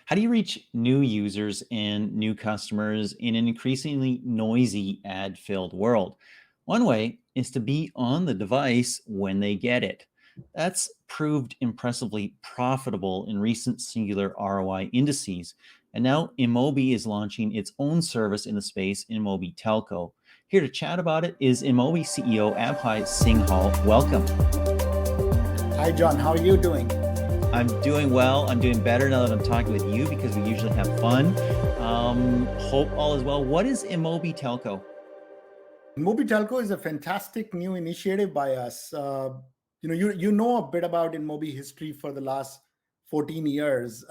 How do you reach new users and new customers in an increasingly noisy ad-filled world? One way is to be on the device when they get it. That's proved impressively profitable in recent Singular ROI indices. And now InMobi is launching its own service in the space, InMobi Telco. Here to chat about it is InMobi CEO Abhay Singhal. Welcome. Hi, John. How are you doing? I'm doing well. I'm doing better now that I'm talking with you because we usually have fun. Hope all is well. What is InMobi Telco? InMobi Telco is a fantastic new initiative by us. You know a bit about InMobi history for the last 14 years.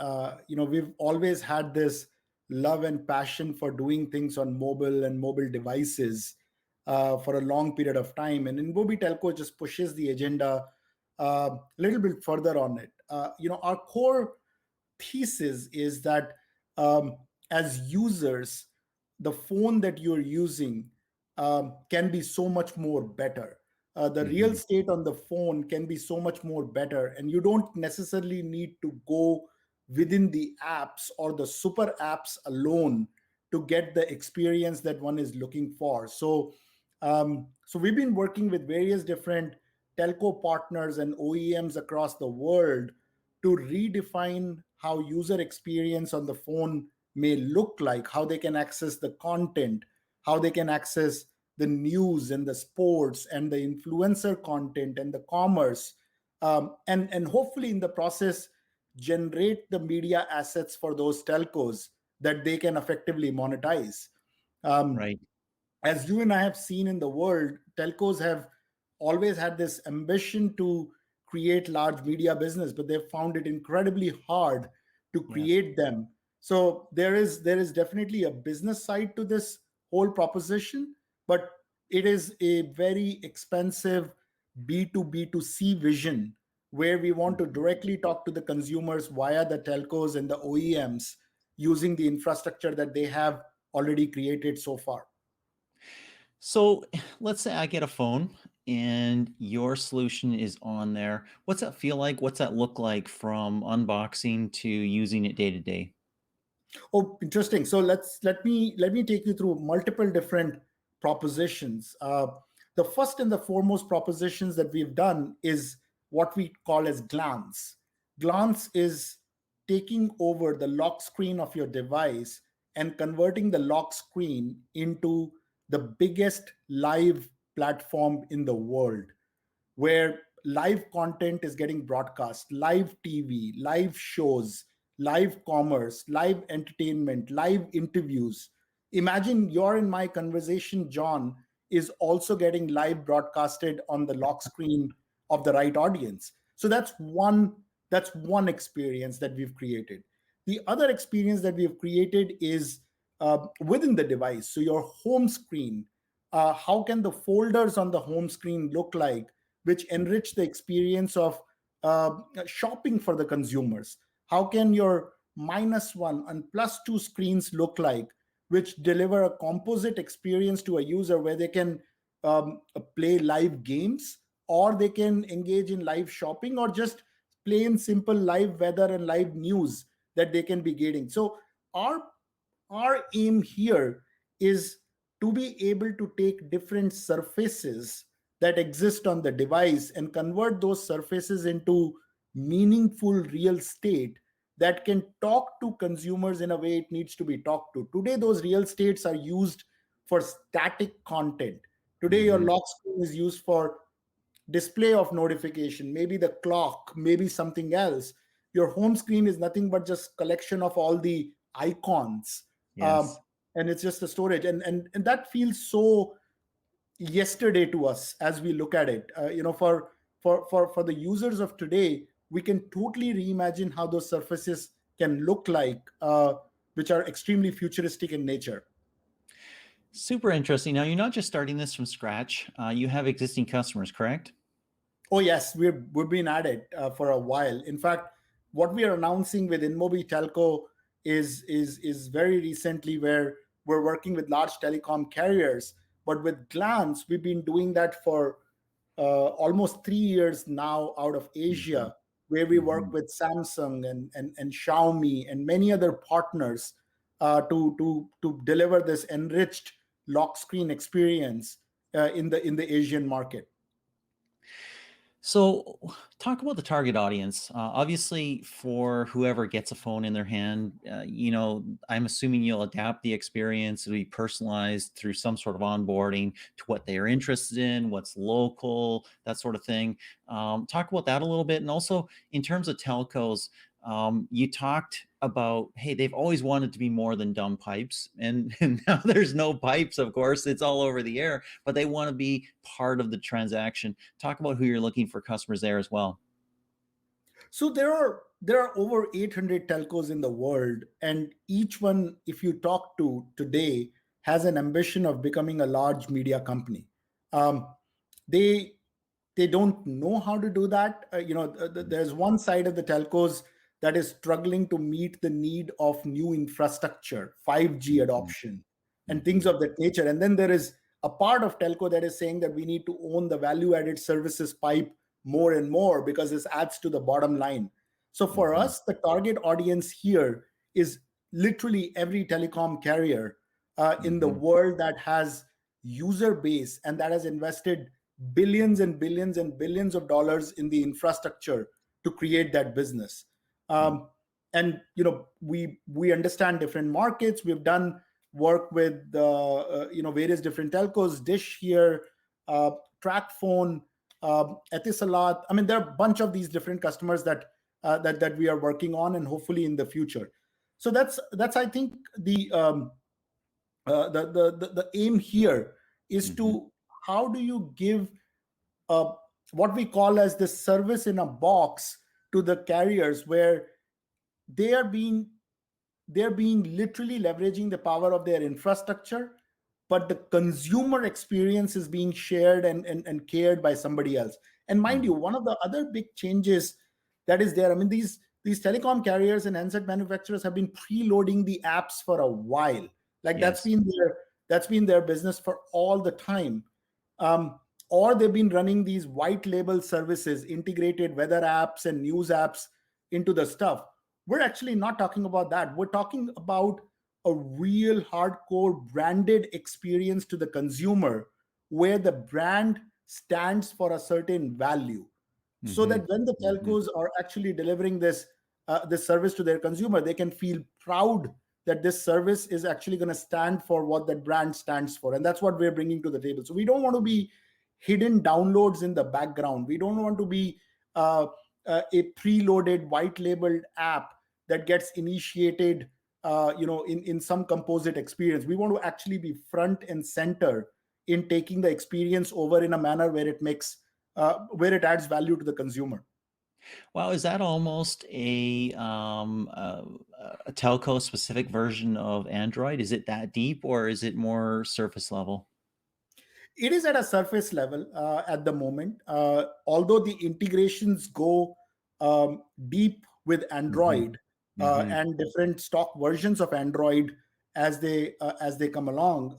We've always had this love and passion for doing things on mobile and mobile devices for a long period of time. And InMobi Telco just pushes the agenda a little bit further on it. Our core thesis is that um, as users, the phone that you're using can be so much more better. The real Mhm. estate on the phone can be so much more better, and you don't necessarily need to go within the apps or the super apps alone to get the experience that one is looking for. So we've been working with various different telco partners and OEMs across the world to redefine how user experience on the phone may look like, how they can access the content, how they can access the news and the sports and the influencer content and the commerce, and hopefully in the process generate the media assets for those telcos that they can effectively monetize. Um, Right. as you and I have seen in the world, telcos have always had this ambition to create large media business, but they've found it incredibly hard to Yes. create them. So there is definitely a business side to this whole proposition, but it is a very expensive B2B2C vision where we want to directly talk to the consumers via the telcos and the OEMs using the infrastructure that they have already created so far. So let's say I get a phone and your solution is on there. What's that feel like? What's that look like from unboxing to using it day to day? Oh, interesting. So let me take you through multiple different propositions. The first and the foremost propositions that we've done is what we call as glance. Glance is taking over the lock screen of your device and converting the lock screen into the biggest live platform in the world, where live content is getting broadcast, live TV, live shows, live commerce, live entertainment, live interviews. Imagine you're in my conversation, John, is also getting live broadcasted on the lock screen of the right audience. So that's one experience that we've created. The other experience that we've created is within the device. So your home screen, how can the folders on the home screen look like, which enrich the experience of shopping for the consumers? How can your -1 and +2 screens look like, which deliver a composite experience to a user where they can play live games, or they can engage in live shopping, or just plain simple live weather and live news that they can be getting? So our our aim here is to be able to take different surfaces that exist on the device and convert those surfaces into meaningful real estate that can talk to consumers in a way it needs to be talked to. Today, those real estates are used for static content. Today, your Mhm. lock screen is used for display of notification, maybe the clock, maybe something else. Your home screen is nothing but just collection of all the icons, um, Yes. and it's just a storage, and that feels so yesterday to us as we look at it. For the users of today, we can totally reimagine how those surfaces can look like, which are extremely futuristic in nature. Super interesting. Now, you're not just starting this from scratch. You have existing customers, correct? Oh yes, we've been at it for a while. In fact, what we are announcing with InMobi Telco is very recently, where we're working with large telecom carriers. But with Glance, we've been doing that for almost 3 years now out of Mhm. Asia. where we work Mhm. with Samsung and Xiaomi and many other partners to deliver this enriched lock screen experience in the Asian market. So, talk about the target audience. Obviously, for whoever gets a phone in their hand, I'm assuming you'll adapt the experience to be personalized through some sort of onboarding to what they are interested in, what's local, that sort of thing. Talk about that a little bit. And also, in terms of telcos, you talked about, hey, they've always wanted to be more than dumb pipes. And now there's no pipes, of course, it's all over the air, but they want to be part of the transaction. Talk about who you're looking for customers there as well. So there are over 800 telcos in the world, and each one, if you talk to today, has an ambition of becoming a large media company. Um, they they don't know how to do that. There's one side of the telcos that is struggling to meet the need of new infrastructure, 5G Mhm, adoption, and things mhm, of that nature. And then there is a part of telco that is saying that we need to own the value added services pipe more and more because this adds to the bottom line. So for mhm, us, the target audience here is literally every telecom carrier in the mhm, world that has user base and that has invested billions and billions and billions of dollars in the infrastructure to create that business. mm. And we understand different markets. We've done work with various different telcos, Dish here, TrackPhone, Etisalat. I mean, there are a bunch of these different customers that we are working on, and hopefully in the future. So that's I think the aim here is Mhm, to how do you give uh, what we call as the service in a box to the carriers where they are being they're being literally leveraging the power of their infrastructure, but the consumer experience is being shared and cared by somebody else. And mind mhm. you, one of the other big changes that is there, I mean, these telecom carriers and handset manufacturers have been preloading the apps for a while. Like Yes. that's been their business for all the time. um, or they've been running these white label services, integrated weather apps and news apps into the stuff. We're actually not talking about that. We're talking about a real hardcore branded experience to the consumer where the brand stands for a certain value, so Mhm, that when the mhm. telcos are actually delivering this service to their consumer, they can feel proud that this service is actually going to stand for what that brand stands for. And that's what we're bringing to the table. So we don't want to be hidden downloads in the background. We don't want to be uh, a preloaded white labeled app that gets initiated in some composite experience. We want to actually be front and center in taking the experience over in a manner where it adds value to the consumer. Wow, is that almost a telco specific version of Android? Is it that deep or is it more surface level? It is at a surface level at the moment, although the integrations go deep with Mhm, Android mhm, and different stock versions of Android as they come along.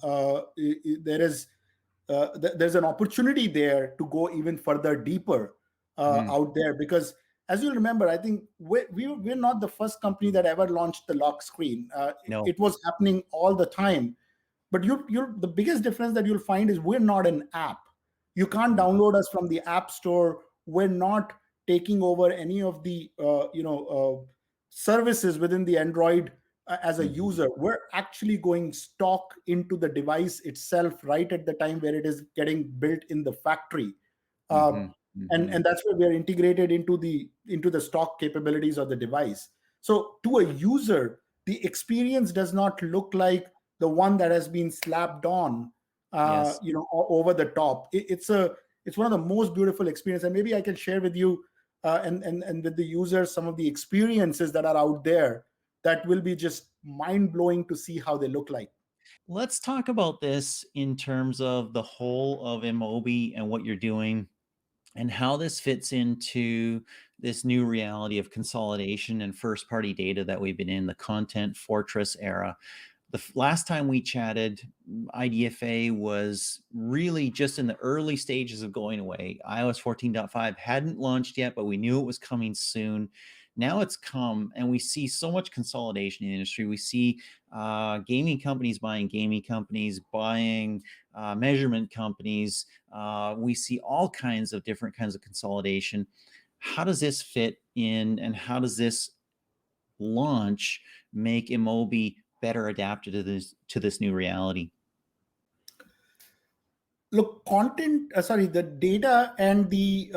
There's an opportunity there to go even further deeper mhm. out there, because as you remember, I think we're not the first company that ever launched the lock screen. No. It was happening all the time, but you the biggest difference that you'll find is we're not an app. You can't Mhm, download us from the app store. We're not taking over any of the services within the Android as a mhm, user. We're actually going stock into the device itself right at the time where it is getting built in the factory. uh, mhm, and mhm. that's where we're integrated into the stock capabilities of the device. So to a user, the experience does not look like the one that has been slapped on Yes. over the top. It's one of the most beautiful experience, and maybe I can share with you and with the users some of the experiences that are out there that will be just mind blowing to see how they look like. Let's talk about this in terms of the whole of InMobi and what you're doing and how this fits into this new reality of consolidation and first party data that we've been in, the content fortress era. last time we chatted, IDFA was really just in the early stages of going away. iOS 14.5 hadn't launched yet, but we knew it was coming soon. Now it's come, and we see so much consolidation in the industry. We see gaming companies buying gaming companies, buying measurement companies. We see all kinds of different kinds of consolidation. How does this fit in, and how does this launch make InMobi better adapted to this new reality? Look, the data and the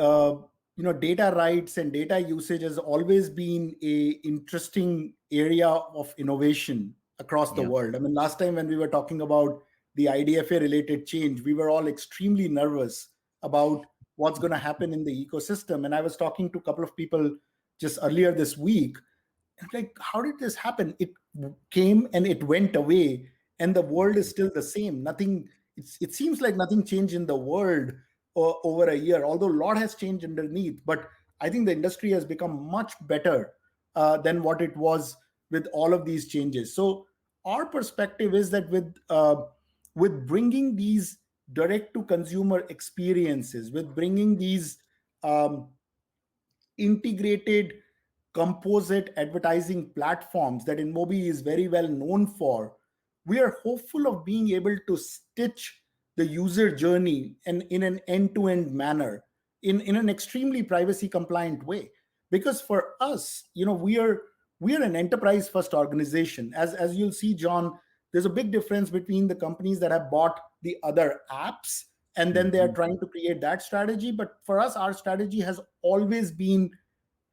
data rights and data usage has always been a interesting area of innovation across the Yeah. world. I mean, last time when we were talking about the IDFA related change, we were all extremely nervous about what's going to happen in the ecosystem. And I was talking to a couple of people just earlier this week, and like, how did this happen? It came and it went away, and the world is still the same. Nothing. It seems like nothing changed in the world over a year, although a lot has changed underneath. But I think the industry has become much better than what it was with all of these changes. So our perspective is that with bringing these direct to consumer experiences, with bringing these um, integrated composite advertising platforms that InMobi is very well known for, we are hopeful of being able to stitch the user journey in an end-to-end manner, in an extremely privacy compliant way. Because for us, we are an enterprise first organization. As you'll see, John, there's a big difference between the companies that have bought the other apps and then they are Mhm. trying to create that strategy. But for us, our strategy has always been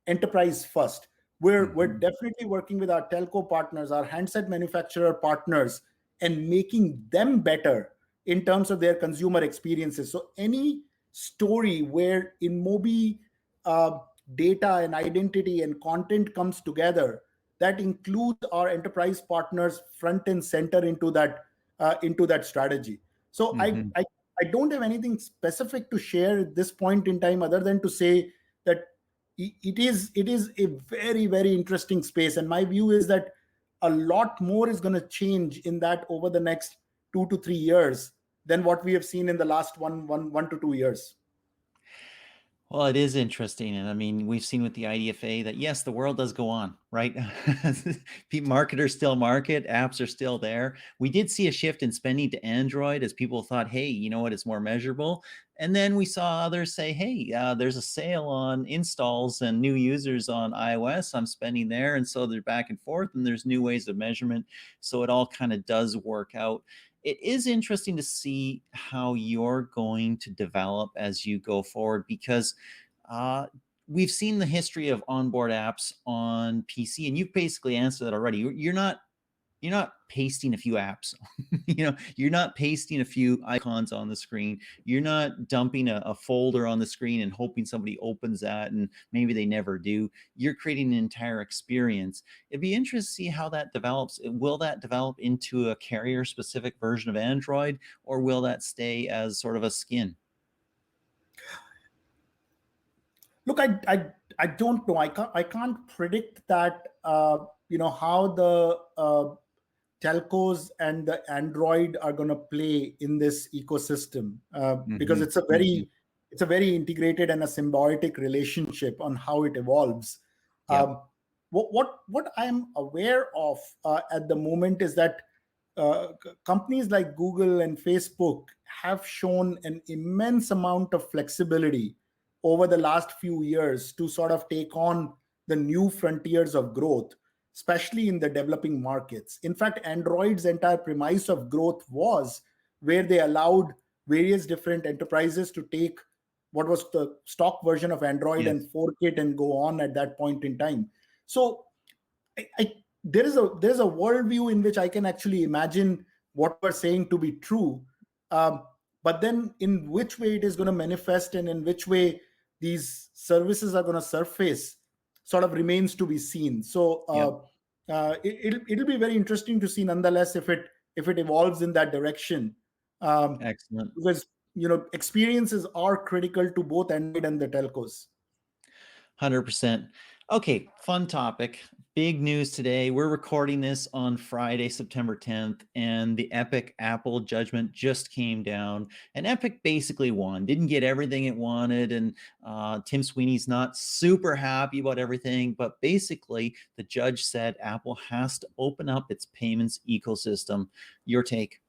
enterprise first. We're Mhm. definitely working with our telco partners, our handset manufacturer partners, and making them better in terms of their consumer experiences. So any story where InMobi uh, data and identity and content comes together, that includes our enterprise partners front and center into that strategy. So Mhm. I don't have anything specific to share at this point in time, other than to say that it is a very, very interesting space, and my view is that a lot more is going to change in that over the next 2 to 3 years than what we have seen in the last 1 to 2 years. Well, it is interesting, and I mean, we've seen with the IDFA that yes, the world does go on, right? Marketers still market, apps are still there. We did see a shift in spending to Android as people thought, hey, you know what, it's more measurable. And then we saw others say, hey, there's a sale on installs and new users on iOS. I'm spending there, and so they're back and forth, and there's new ways of measurement. So it all kind of does work out. It is interesting to see how you're going to develop as you go forward, because uh, we've seen the history of onboard apps on PC, and you've basically answered that already. You're not pasting a few apps. You're not pasting a few icons on the screen. You're not dumping a folder on the screen and hoping somebody opens that and maybe they never do. You're creating an entire experience. It'd be interesting to see how that develops. Will that develop into a carrier specific version of Android, or will that stay as sort of a skin? Look, I don't know. I can't predict that. How the telcos and the Android are going to play in this ecosystem, because Hmm. it's a very integrated and a symbiotic relationship on how it evolves. Yep. Um, what I'm aware of at the moment is that companies like Google and Facebook have shown an immense amount of flexibility over the last few years to sort of take on the new frontiers of growth, especially in the developing markets. In fact, Android's entire premise of growth was where they allowed various different enterprises to take what was the stock version of Android Yes. and fork it and go on at that point in time. So there is a worldview in which I can actually imagine what we're saying to be true, um, but then in which way it is going to manifest and in which way these services are going to surface sort of remains to be seen. So Yep. it'll be very interesting to see, nonetheless, if it evolves in that direction, um, Excellent. because experiences are critical to both Android and the telcos. 100%. Okay, fun topic. Big news today. We're recording this on Friday, September 10th, and the Epic Apple judgment just came down. And Epic basically won, didn't get everything it wanted. And Tim Sweeney's not super happy about everything. But basically, the judge said Apple has to open up its payments ecosystem. Your take?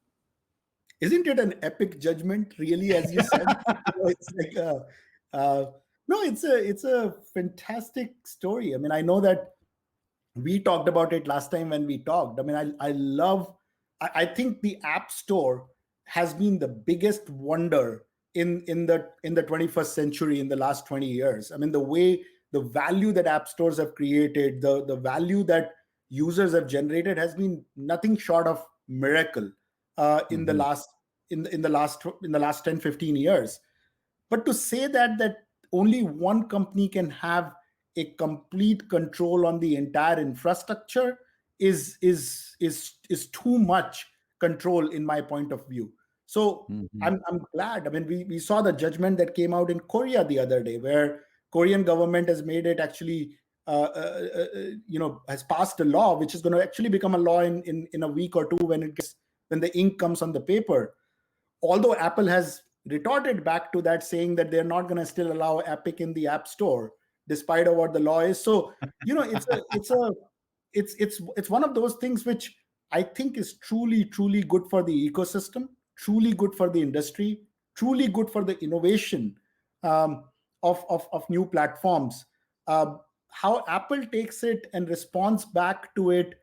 Isn't it an epic judgment, really, as you said? It's like no, it's a fantastic story. I mean, I know that we talked about it last time when we talked. I mean, I love. I think the App Store has been the biggest wonder in the 21st century in the last 20 years. I mean, the value that app stores have created, the value that users have generated has been nothing short of miracle in the Mhm. last in the last 10-15 years. But to say that only one company can have a complete control on the entire infrastructure is too much control in my point of view. So Mhm. I'm glad. I mean, we saw the judgment that came out in Korea the other day, where Korean government has made it actually has passed a law which is going to actually become a law in a week or two when the ink comes on the paper. Although Apple has retorted back to that, saying that they're not going to still allow Epic in the App Store despite of what the law is. So it's one of those things which I think is truly good for the ecosystem, truly good for the industry, truly good for the innovation um, of new platforms. How Apple takes it and responds back to it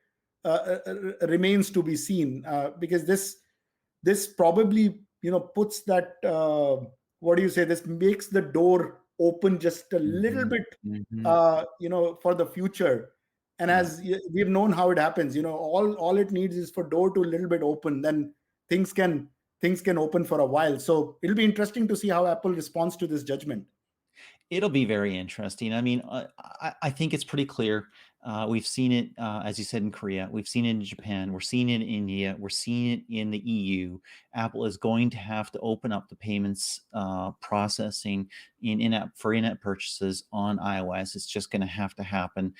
remains to be seen, because this probably puts that what do you say, this makes the door open just a little Mhm. bit Mhm. for the future. And Yeah. we've known how it happens, all it needs is for door to a little bit open, then things can things can open for a while. So it'll be interesting to see how Apple responds to this judgment. It'll be very interesting. I mean, I think it's pretty clear. We've seen it, as you said, in Korea. We've seen it in Japan. We're seeing it in India. We're seeing it in the EU. Apple is going to have to open up the payments processing in-app purchases on iOS. It's just going to have to happen.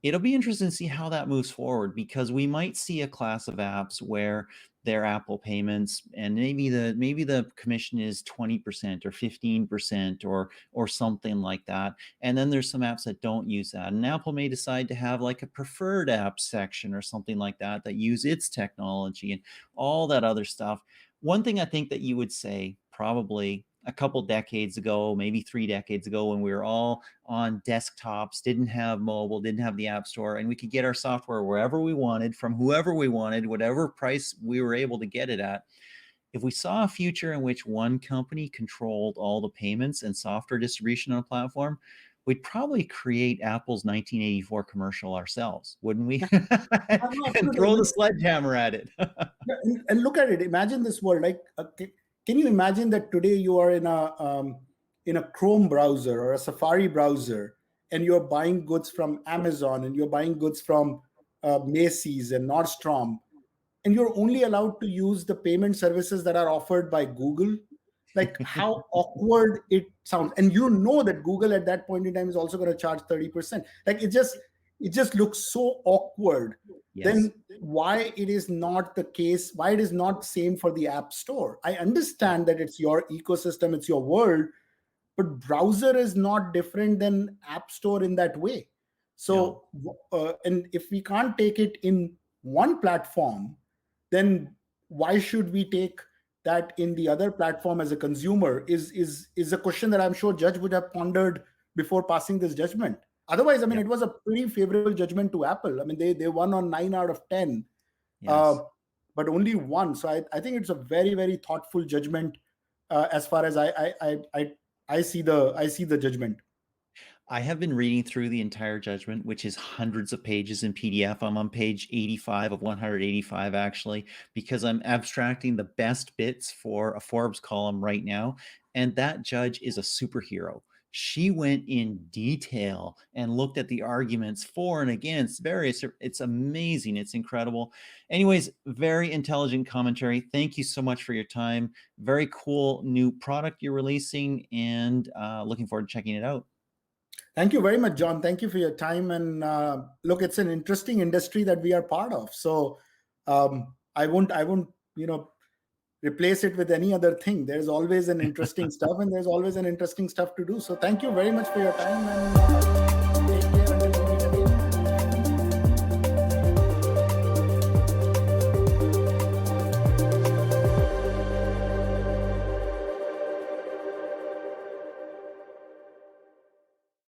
It'll be interesting to see how that moves forward, because we might see a class of apps where their Apple payments, and maybe the commission is 20% or 15% or something like that. And then there's some apps that don't use that. And Apple may decide to have like a preferred app section or something like that that use its technology and all that other stuff. One thing I think that you would say probably a couple decades ago, maybe 3 decades ago, when we were all on desktops, didn't have mobile, didn't have the App Store, and we could get our software wherever we wanted, from whoever we wanted, whatever price we were able to get it at. If we saw a future in which one company controlled all the payments and software distribution on a platform, we'd probably create Apple's 1984 commercial ourselves, wouldn't we? No, And absolutely. I throw the mean, sledgehammer at it. yeah, and look at it. Imagine this world. Like, can you imagine that today you are in a Chrome browser or a Safari browser, and you're buying goods from Amazon, and you're buying goods from Macy's and Nordstrom, and you're only allowed to use the payment services that are offered by Google? Like, how awkward it sounds. And you know that Google at that point in time is also going to charge 30%. Like, it just looks so awkward. Yes. Then why it is not the case, why it is not same for the App Store? I Yeah. understand that it's your ecosystem, it's your world, but browser is not different than App Store in that way. No. So and if we can't take it in one platform, then why should we take that in the other platform as a consumer? Is a question that I'm sure judge would have pondered before passing this judgment. Otherwise, I mean, Yeah. it was a pretty favorable judgment to Apple. I mean, they won on 9 out of 10, uh, Yes. but only one. So I think it's a very thoughtful judgment, as far as I see the judgment. I have been reading through the entire judgment, which is hundreds of pages in PDF. I'm on page 85 of 185, actually, because I'm abstracting the best bits for a Forbes column right now. And that judge is a superhero. She went in detail and looked at the arguments for and against various. It's amazing. It's incredible. Anyways, very intelligent commentary. Thank you so much for your time. Very cool new product you're releasing, and looking forward to checking it out. Thank you very much, John. Thank you for your time. And look, it's an interesting industry that we are part of. So I won't, replace it with any other thing. There's always an interesting stuff, and there's always an interesting stuff to do. So thank you very much for your time. And